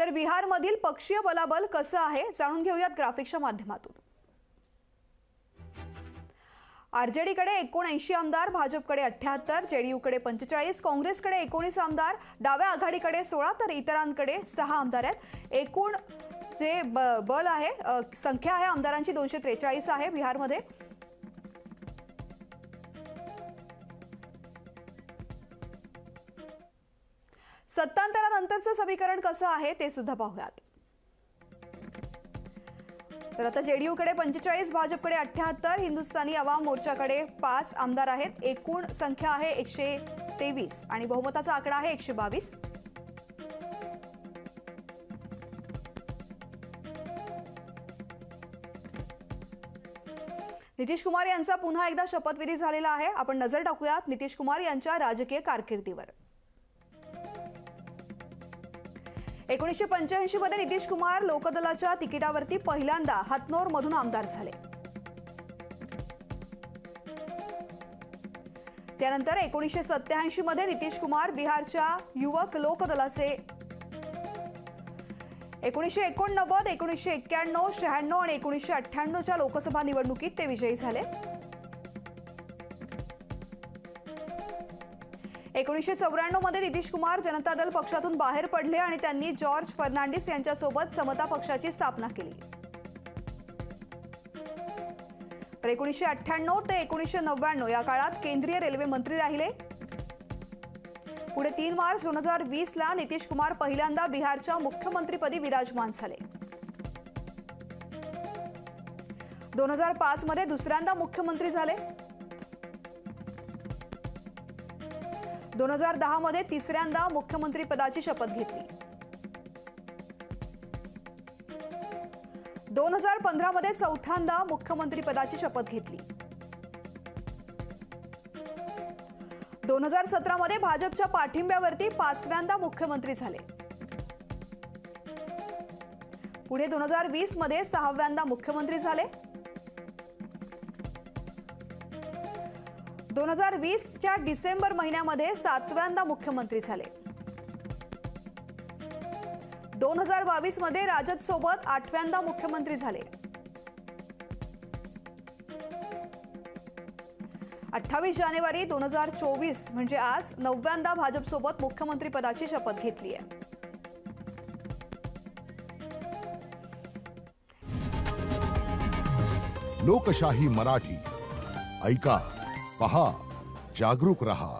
तर बिहारमधील पक्षीय बलाबल कसं आहे जाणून घेऊयात ग्राफिक्सच्या माध्यमातून। आरजेडीकडे 79 आमदार, भाजपकडे 78, जेडीयूकडे 45, काँग्रेसकडे 19 आमदार, डाव्या आघाडीकडे 16 तर इतरांकडे 6 आमदार आहेत। एकूण जे बल आहे संख्या आहे आमदारांची 243 आहे बिहारमध्ये। सत्तांतरानंतरचं समीकरण कसं आहे ते सुद्धा पाहूयात। तर आता जेडीयूकडे 45, भाजपकडे 78, हिंदुस्थानी अवाम मोर्चाकडे 5 आमदार आहेत। एकूण संख्या आहे 123 आणि बहुमताचा आकडा आहे 122। नितीश कुमार यांचा पुन्हा एकदा शपथविधी झालेला आहे। आपण नजर टाकूयात नितीश कुमार यांच्या राजकीय कारकिर्दीवर। 1985 मध्ये नितीश कुमार लोकदलाच्या तिकिटावरती पहिल्यांदा हथनोर मधून आमदार झाले। त्यानंतर 1987 मध्ये नितीश कुमार बिहारच्या युवक लोकदलाचे 1989, 1991, 96 आणि 1998 च्या लोकसभा निवडणुकीत ते विजयी झाले। 1994 मध्ये नितीश कुमार जनता दल पक्षातून बाहेर पडले आणि त्यांनी जॉर्ज फर्नांडिस यांच्यासोबत समता पक्षाची स्थापना केली। तर 1998 ते 1999 या काळात केंद्रीय रेल्वे मंत्री राहिले। पुढे 3 मार्च 2020 ला नितीश कुमार पहिल्यांदा बिहारच्या मुख्यमंत्रीपदी विराजमान झाले। 2005 मध्ये दुसऱ्यांदा मुख्यमंत्री झाले। 2010 मध्ये तिसऱ्यांदा मुख्यमंत्री पदाची शपथ घेतली। 2015 मध्ये चौथ्यांदा मुख्यमंत्री पदाची शपथ घेतली। 2017 मध्ये भाजपच्या पाठिंब्यावरती 5व्यांदा मुख्यमंत्री झाले। पुढे 2020 मध्ये 6व्यांदा मुख्यमंत्री झाले। 2020 च्या डिसेंबर महिन्यामध्ये 7व्यांदा मुख्यमंत्री झाले। 2022 मध्ये राजद सोबत 8व्यांदा मुख्यमंत्री झाले। 28 जानेवारी 2024 म्हणजे आज 9व्यांदा भाजप सोबत मुख्यमंत्री पदाची शपथ घेतली आहे। लोकशाही मराठी ऐका, पहा, जागरूक रहा।